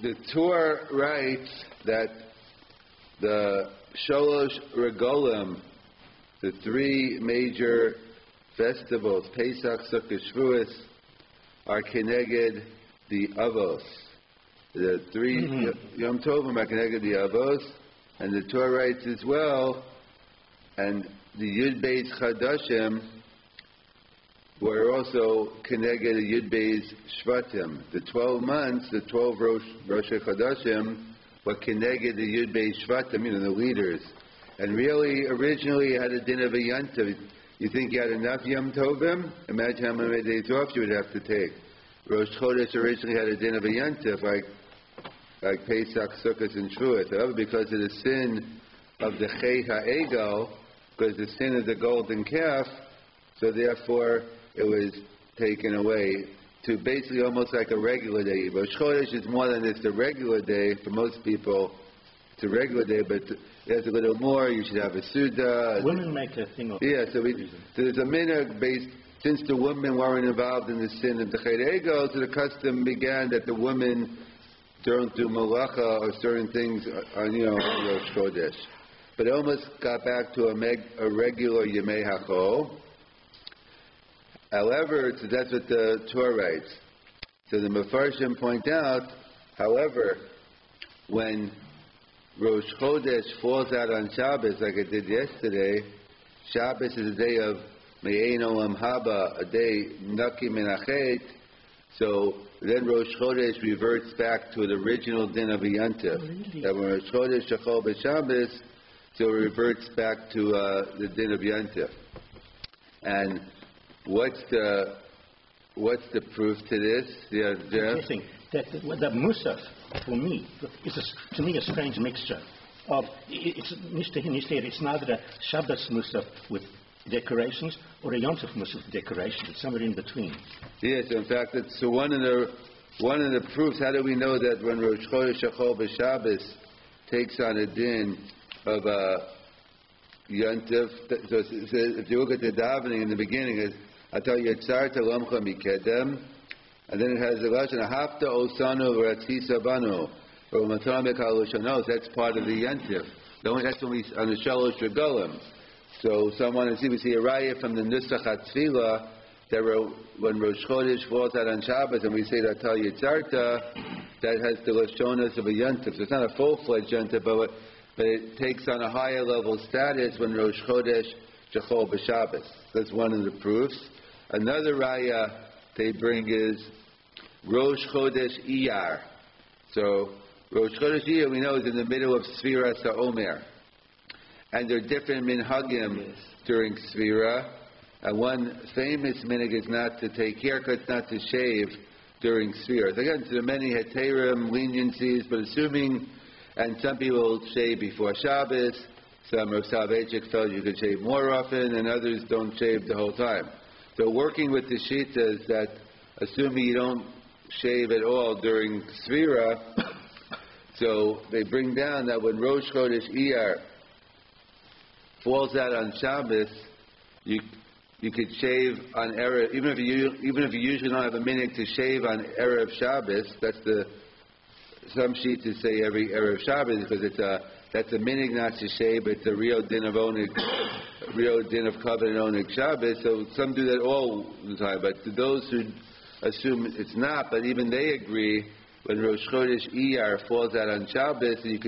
the Torah writes that the Sholosh Regolim, the three major festivals, Pesach, Sukkot, Shavuos, are Keneged the Avos. The three Yom Tovim are Keneged the Avos, and the Torah writes as well, and the Yud Beis Chadashim were also Keneged the Yud Beis Shvatim. The 12 months, the 12 Rosh Chadashim, were Keneged the Yud Beis Shvatim, the leaders. And really, originally, you had a din of a Yantav. You think you had enough Yom Tovim? Imagine how many days off you would have to take. Rosh Chodesh originally had a din of a Yantav, like Pesach, Sukkot, and Shavuot. However, because of the sin of the Chay HaEgel, because the sin of the golden calf, so therefore it was taken away to basically almost like a regular day. Rosh Chodesh is more than just a regular day. For most people, it's a regular day, but there's a little more. You should have a Suda. Women make a thing of so there's a minhag based, since the women weren't involved in the sin of the Chay HaEgel, so the custom began that the women don't do malacha or certain things on Rosh Chodesh. But it almost got back to a regular Yemei HaChol. However, so that's what the Torah writes. So the Mefarshim point out, however, when Rosh Chodesh falls out on Shabbos, like it did yesterday, Shabbos is a day of Me'ein Olam Haba, a day Naki Menachet, so then Rosh Chodesh reverts back to the original din of a Yantif. That when Rosh Chodesh Shachol B'Shabbos, so it reverts back to the din of Yantif. And what's the proof to this? Yeah, interesting. That the Musaf, for me, is to me a strange mixture of it's neither a Shabbos Musaf with decorations or a Yom Tov Musaf with decorations. It's somewhere in between. Yes, in fact, so one of the proofs. How do we know that when Rosh Chodesh Shachol B'Shabbos takes on a din of Yom Tov? So if you look at the davening in the beginning, it's Ata Yetzar Talomcha Mikedem. And then it has the lashon Hafta Osanu V'Ratzisa Banu or Matame Kalushanos. That's part of the Yantif. That's when we on the Shalosh Regolim. So we see a raya from the Nusach HaTfilah that when Rosh Chodesh falls out on Shabbos and we say that Tal Yitzarta, that has the lashonas of a Yantif. So it's not a full-fledged Yantif, but it takes on a higher level status when Rosh Chodesh Shachol B'Shabbos. That's one of the proofs. Another raya they bring is Rosh Chodesh Iyar. So Rosh Chodesh Iyar, we know, is in the middle of Sfiras HaOmer. And there are different minhagim during Sfira. And one famous minhag is not to take haircuts, not to shave during Sfira. Again, there are many heterim, leniencies, but assuming, and some people shave before Shabbos, some of Soloveitchik felt you could shave more often, and others don't shave the whole time. So working with the Shita is that assuming you don't shave at all during Sfira, so they bring down that when Rosh Chodesh Iyar falls out on Shabbos, you could shave on Erev, even if you usually don't have a minute to shave on Erev Shabbos. Some sheets say every Erev Shabbos because that's a minute not to shave. It's a real din of covenant oneg Shabbos. So some do that all the time. But to those who assume it's not, but even they agree when Rosh Chodesh Iyar falls out on Shabbos, you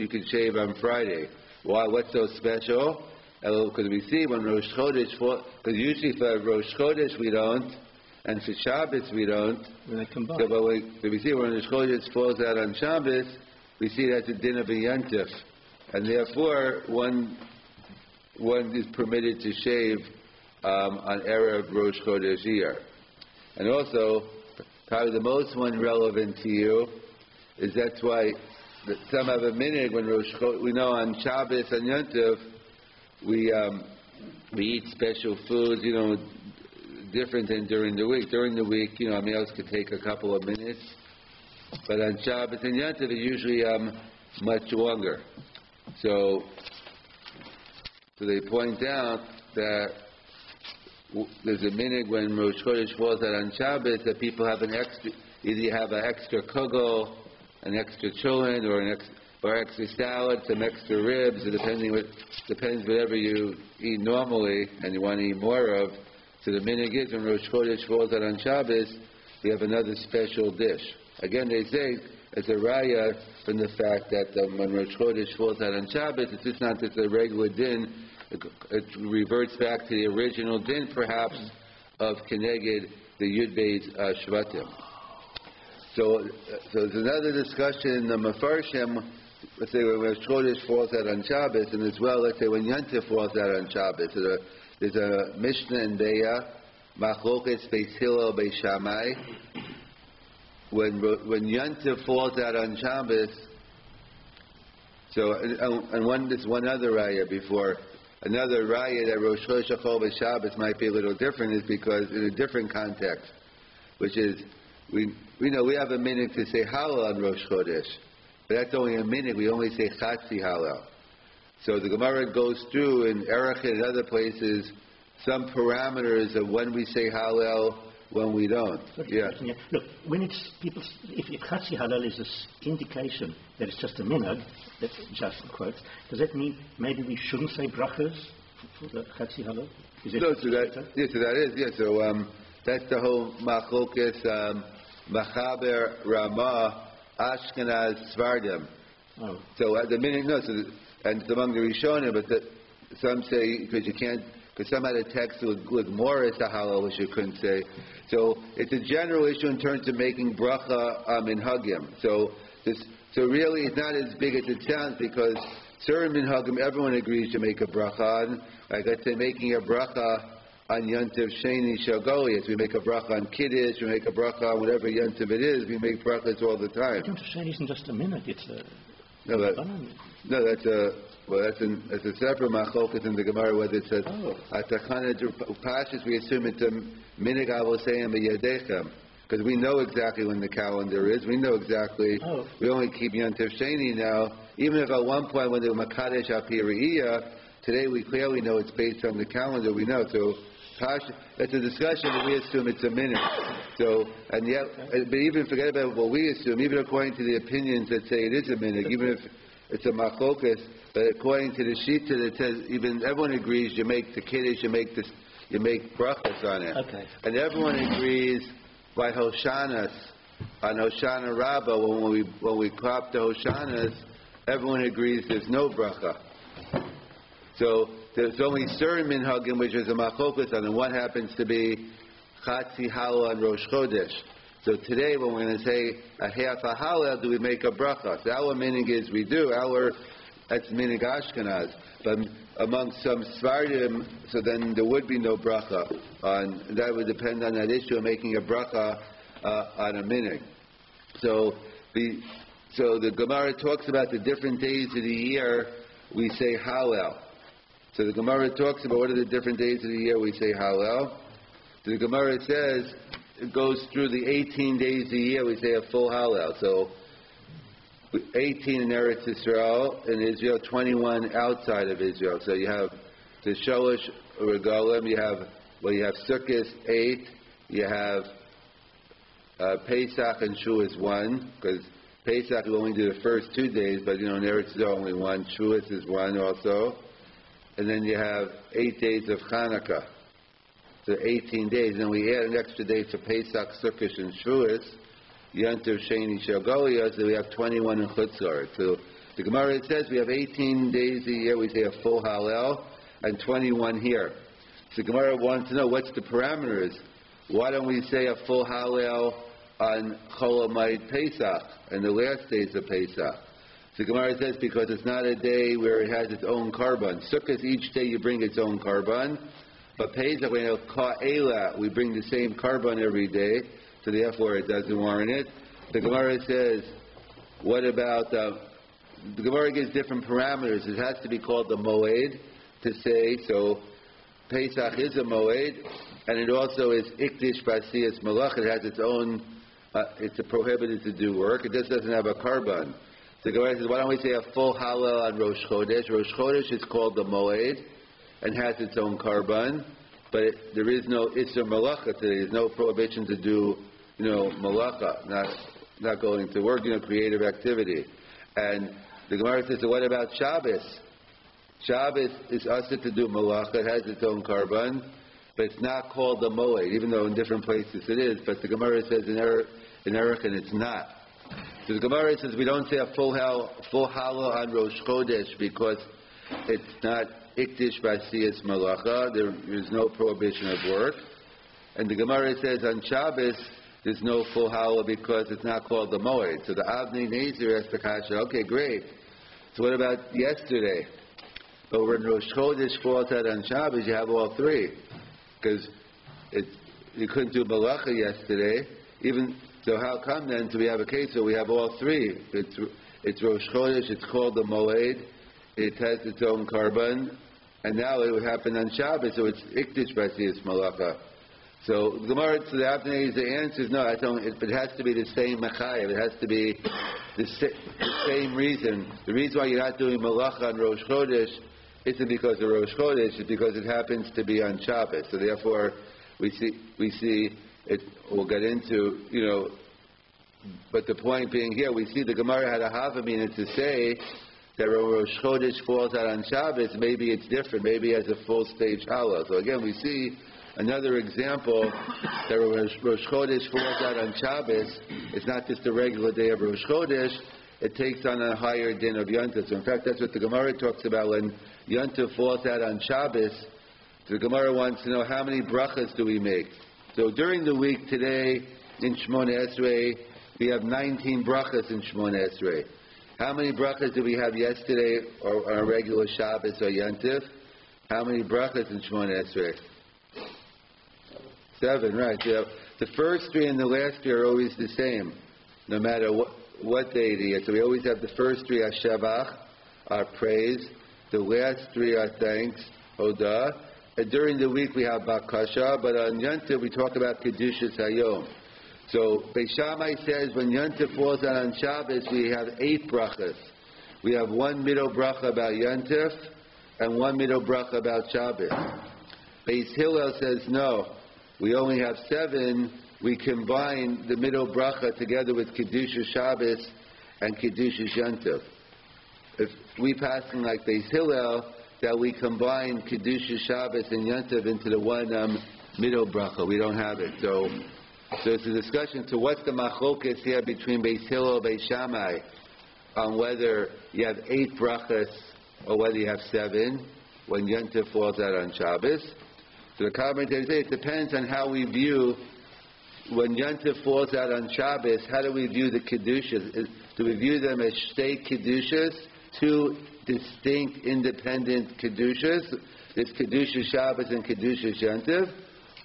could shave on Friday. Why? What's so special? Because we see when Rosh Chodesh falls, because usually for Rosh Chodesh we don't, and for Shabbos we don't. When they combine. So we see when Rosh Chodesh falls out on Shabbos, we see that's a din of a Yantif. And therefore, one is permitted to shave on Erev Rosh Chodesh Iyar. And also, probably the most one relevant to you is that's why some have a minhag when Rosh Chodesh, we know on Shabbos and Yom Tov, we eat special foods, different than during the week. During the week, meals could take a couple of minutes. But on Shabbos and Yom Tov, it's usually much longer. So they point out that there's a minhag when Rosh Chodesh falls out on Shabbos that people have either have an extra kugel an extra chulin or extra salad, some extra ribs, or depends whatever you eat normally and you want to eat more of. So the minhag is when Rosh Chodesh falls out on Shabbos, we have another special dish. Again, they say it's a raya from the fact that when Rosh Chodesh falls out on Shabbos, it's just not just a regular din. It reverts back to the original din, perhaps, of Keneged, the Yud Beis Shvatim. So there's another discussion in the Mefarshim, let's say when Rosh Chodesh falls out on Shabbos, and as well, let's say when Yontif falls out on Shabbos. So there's a Mishnah in Beya, Machlokes Beis Hillel Beis Shammai. When Yontif falls out on Shabbos, so there's one other raya before. Another raya that Rosh Chodesh Shachol B'Shabbos might be a little different is because in a different context, which is we know we have a minute to say Hallel on Rosh Chodesh, but that's only a minute. We only say Chatzi Hallel. So the Gemara goes through in Erech and other places some parameters of when we say Hallel, when we don't. Yeah. Look, when it's people, if Chatzi Hallel is this indication that it's just a minhag, that Justin quotes, does that mean maybe we shouldn't say brachas for the Chatzi Hallel? So that's the whole machlokes Machaber Ramah Ashkenaz Svardim. Oh. So at the minute, and it's among the Rishonim, but some say because you can't. Because some had a text with Morris Hallel, which you couldn't say. So it's a general issue in terms of making bracha in Hagim. So really it's not as big as it sounds because certain in Hagim everyone agrees to make a bracha on. Like let's say making a bracha on Yontiv Sheni Shagolias. We make a bracha on Kiddush, we make a bracha on whatever Yontiv it is. We make brachas all the time. Yontiv Sheni isn't just a minute, it's a... That's a separate machlokas in the Gemara whether it says Atakana Pashas. We assume it's a minig avosayim b'yadechem because we know exactly when the calendar is. We know exactly. We only keep Yontif Sheni now. Even if at one point when they were Makadesh Apiriyah, today we clearly know it's based on the calendar. We know so. It's a discussion, but we assume it's a minute. So, and yet, but even forget about what we assume. Even according to the opinions that say it is a minute, even if it's a machlokas, but according to the shita that says even everyone agrees you make the kiddush, you make brachas on it, and everyone agrees by Hoshanas on Hoshana Rabbah when we crop the Hoshanas, everyone agrees there's no bracha. So there's only certain minhagim which is a machlokas on, and one happens to be Chatzi Hallel on Rosh Chodesh. So today when we're going to say a half a Hallel, do we make a bracha? So our minhag is we do. That's minhag Ashkenaz. But among some Svardim, so then there would be no bracha. That would depend on that issue of making a bracha on a minhag. So the Gemara talks about the different days of the year we say Hallel. So the Gemara talks about what are the different days of the year we say Hallel. So the Gemara says it goes through the 18 days of the year we say a full Hallel. So 18 in Eretz Yisrael, in Israel, 21 outside of Israel. So you have the Sholosh Regalim, you have Sukkot 8, you have Pesach and Shavuos 1, because Pesach we only do the first 2 days, but in Eretz Yisrael only 1. Shavuos is 1 also. And then you have 8 days of Hanukkah. So 18 days. And then we add an extra day for Pesach, Sukkot, and Shavuos. Yontiv Sheni Shagolia, so we have 21 in Chutzlar. So the Gemara says we have 18 days a year, we say a full Hallel, and 21 here. So the Gemara wants to know what's the parameters. Why don't we say a full Hallel on Chol Hamoed Pesach, and the last days of Pesach? So the Gemara says because it's not a day where it has its own carbon. Sukkot, each day you bring its own carbon, but Pesach, we have Ka'ela, we bring the same carbon every day, so therefore it doesn't warrant it. The Gemara says, what about, the Gemara gives different parameters. It has to be called the Moed to say, so Pesach is a Moed, and it also is Ikdish Basiyas Malach. It has its own, it's prohibited to do work. It just doesn't have a carbon. The Gemara says, why don't we say a full Hallel on Rosh Chodesh? Rosh Chodesh is called the Moed and has its own carbon, but there is no Isser Malacha today. There's no prohibition to do, malacha. not going to work, creative activity. And the Gemara says, so what about Shabbos? Shabbos is usher to do malacha. It has its own korban, but it's not called the moed, even though in different places it is. But the Gemara says in Erech, and it's not. So the Gemara says we don't say a full halo on Rosh Chodesh because it's not ikdish b'asiyas malacha. There is no prohibition of work. And the Gemara says on Shabbos there's no full halo because it's not called the moed. So the Avnei Nezer has to kasha. Okay, great. So what about yesterday? But when Rosh Chodesh falls out on Shabbos, you have all three. Because you couldn't do malacha yesterday. So how come then? So we have a case where we have all three. It's Rosh Chodesh, it's called the moed, it has its own korban, and now it would happen on Shabbos, so it's ikdish b'asiyas malacha. So the Gemara, so the Avnei, the answer is no, it has to be the same mechayev. It has to be the same reason. The reason why you're not doing malacha on Rosh Chodesh isn't because of Rosh Chodesh, it's because it happens to be on Shabbos. So therefore, we see it. We'll get into, but the point being here, we see the Gemara had a havamina to say that when Rosh Chodesh falls out on Shabbos, maybe it's different. Maybe it has a full stage halo. So again, we see another example that when Rosh Chodesh falls out on Shabbos, it's not just a regular day of Rosh Chodesh, it takes on a higher din of Yontif. So in fact, that's what the Gemara talks about when Yontif falls out on Shabbos. The Gemara wants to know how many brachas do we make. So during the week today in Shmona Esrei, we have 19 brachas in Shmona Esrei. How many brachas did we have yesterday or on a regular Shabbos or Yontif? How many brachas in Shmona Esrei? 7, right. So the first 3 and the last 3 are always the same, no matter what day it is. So we always have the first 3 are Shavach, our praise. The last 3 are thanks, Hodah. And during the week we have Bakasha, but on Yontif we talk about Kedushas Hayom. So Beis Shammai says when Yontif falls out on Shabbos we have 8 brachas. We have 1 middle bracha about Yontif and 1 middle bracha about Shabbos. Beis Hillel says no. We only have 7. We combine the middle bracha together with Kedushas Shabbos and Kedushas Yontif. If we pass like Beis Hillel, that we combine Kedushas Shabbos and Yontif into the one middle bracha. We don't have it. So it's a discussion. So what's the machlokas here between Beis Hillel and Beis Shammai on whether you have 8 brachas or whether you have 7 when Yontif falls out on Shabbos? So the commentators say it depends on how we view when Yontif falls out on Shabbos. How do we view the Kedushas? Do we view them as state Kedushas, 2 distinct, independent Kedushas? There's Kedushas Shabbos and Kedushas Yontif?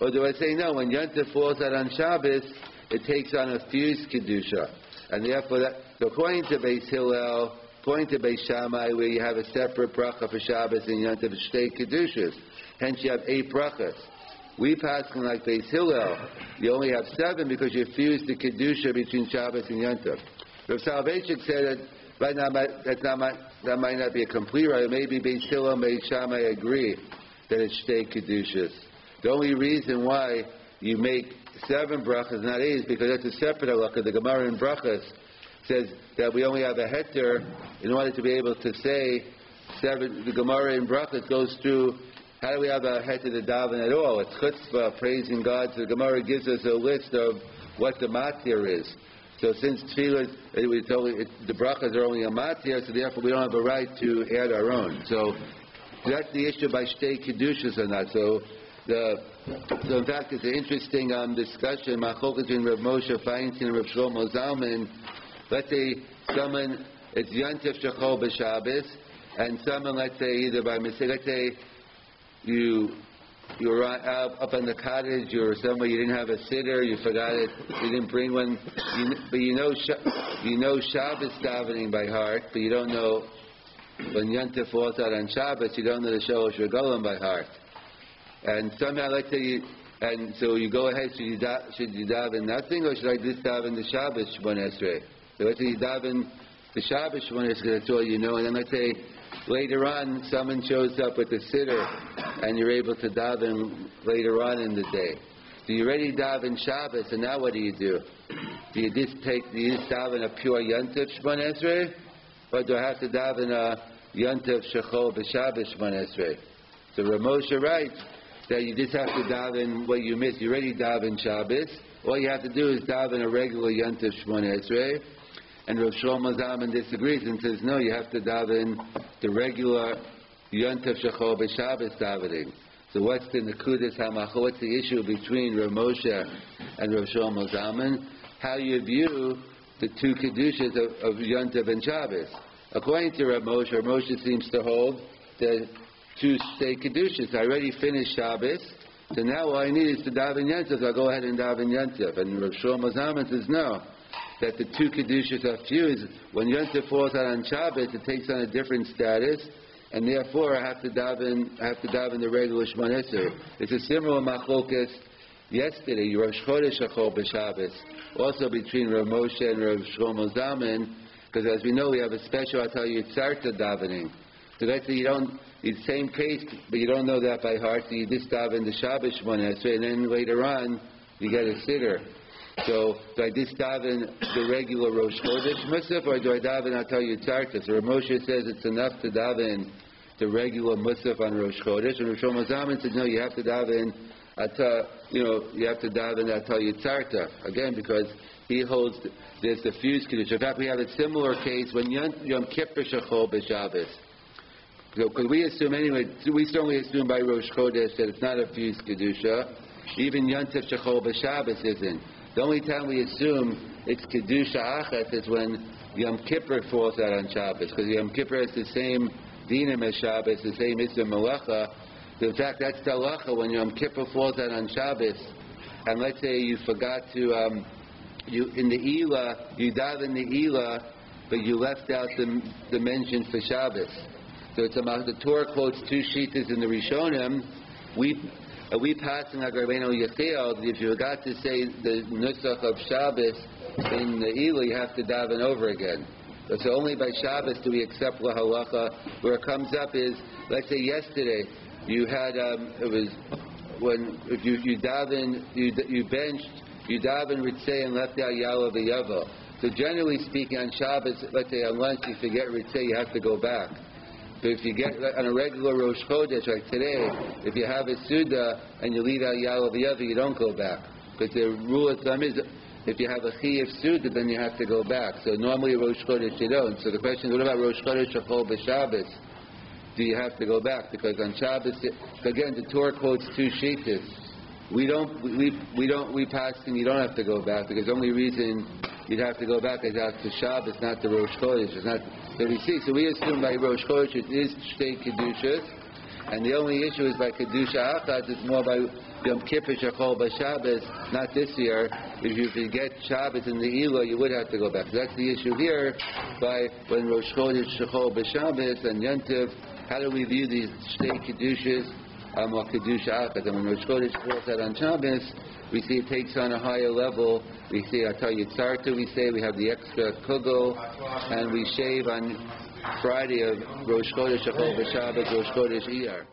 Or do I say no, when Yontif falls out on Shabbos, it takes on a fused Kedusha. And therefore, so according to Beis Hillel, according to Beis Shammai, where you have a separate bracha for Shabbos and Yontif, it's state Kedushas. Hence you have 8 brachas. We pass like Beis Hillel, you only have 7 because you fuse the Kedusha between Shabbos and Yontif. Rav Soloveitchik said that right now that might not be a complete right. Maybe Beis Hillel and Beis Shammai agree that it's state Kedushas. The only reason why you make 7 brachas, not 8, is because that's a separate halakha. The Gemara in brachas says that we only have a heter in order to be able to say 7. The Gemara in brachas goes through how do we have a heter to daven at all? It's chutzpah, praising God. So the Gemara gives us a list of what the matir is. So since tefillah, the brachas are only a matir, so therefore we don't have a right to add our own. So that's the issue by shtei kedushas or not. So in fact, it's an interesting discussion. Machlokas between Rav Moshe Feinstein and Rav Shlomo Zalman. Let's say someone, it's Yontif Shechol b'Shabbos, and someone, let's say, either by mistake, let's say you're up on the cottage, or somewhere you didn't have a sitter, you forgot it, you didn't bring one, but you know Shabbos davening by heart, but you don't know when Yontif falls out on Shabbos, you don't know the Shalosh Regalim by heart. And somehow, let's say, and so you go ahead, should you daven nothing, or should I just daven the Shabbos Shmona Esrei? So let's say you daven the Shabbos Shmona Esrei, that's all you know, and then let's say later on someone shows up with a sitter, and you're able to daven later on in the day. So you already daven Shabbos, and now what do you do? Do you just daven a pure Yontif Shmon Esrei, or do I have to daven a Yontif Shechol B'Shabbos Shmon Esrei? So Rav Moshe writes that you just have to daven what you missed. You already daven Shabbos. All you have to do is daven a regular Yontif Shmon Esrei. And Rav Shlomo Zalman disagrees and says, no, you have to daven the regular Yontif Shechol B'Shabbos davening. So what's the Nekudas Hamacha? What's the issue between Rav Moshe and Rav Shlomo Zalman? How you view the two Kedushas of Yontif and Shabbos. According to Rav Moshe seems to hold the two state Kedushas. I already finished Shabbos, so now all I need is to daven Yontif. I'll go ahead and daven Yontif. And Rav Shlomo Zalman says no, that the two Kedushas are fused. When Yontif falls out on Shabbos, it takes on a different status, and therefore I have to daven the regular Shmon Esrei. It's a similar machlokas yesterday, Rosh Chodesh Shechol B'Shabbos, also between Rav Moshe and Rav Shlomo Zalman, because as we know, we have a special Tzarta davening. So let's say it's the same case, but you don't know that by heart, so you just daven the Shabbos Shmon Esrei, and then later on, you get a siddur. So do I just daven the regular Rosh Chodesh Musaf, or do I daven Tzarta? So Rav Moshe says it's enough to daven the regular Musaf on Rosh Chodesh, and Rav Shlomo Zalman says no, you have to daven Tzarta again, because he holds there's the fused kedusha. In fact, we have a similar case when Yom Kippur Shechol B'Shabbos. So, because we assume anyway, we strongly assume by Rosh Chodesh that it's not a fused kedusha. Even Yontif Shechol B'Shabbos isn't. The only time we assume it's kedusha achas is when Yom Kippur falls out on Shabbos, because Yom Kippur has the same dinim as Shabbos, the same Isra Malacha. In fact, that's the halacha when Yom Kippur falls out on Shabbos, and let's say you forgot to, in the Elah, you daven the Elah, but you left out the mention for Shabbos. So it's about the Torah quotes two shitas in the Rishonim. We passing like Rabbeinu Yechiel, if you forgot to say the nusach of Shabbos in the Elah, you have to daven over again. So only by Shabbos do we accept la halacha. Where it comes up is, let's say yesterday, you had it was when if you daven you benched you daven ritzei and left out yalav v'yavo. So generally speaking, on Shabbos, let's say on lunch you forget ritzei, you have to go back. But if you get on a regular Rosh Chodesh like today, if you have a suda and you leave out yalav v'yavo, you don't go back, because the rule of thumb is if you have a chiyuv suda, then you have to go back. So normally Rosh Chodesh you don't. So the question is, what about Rosh Chodesh Shechol B'Shabbos? Do you have to go back? Because on Shabbos, again, the Torah quotes two shitas. We pass and you don't have to go back, because the only reason you'd have to go back is after Shabbos, not the Rosh Chodesh. It's not that we see. So we assume by Rosh Chodesh it is state kedushas, and the only issue is by kedusha achas. It's more by Yom Kippur Shechol B'Shabbos. Not this year. If you forget Shabbos in the Elah, you would have to go back. So that's the issue here. By when Rosh Chodesh Shechol B'Shabbos and Yontif. How do we view these state kedushas or kedusha achas? And when Rosh Chodesh falls out on Shabbos, we see it takes on a higher level. We see Tzarta, we say we have the extra kugel, and we shave on Friday of Rosh Chodesh Shechol B'Shabbos, Rosh Chodesh Iyar.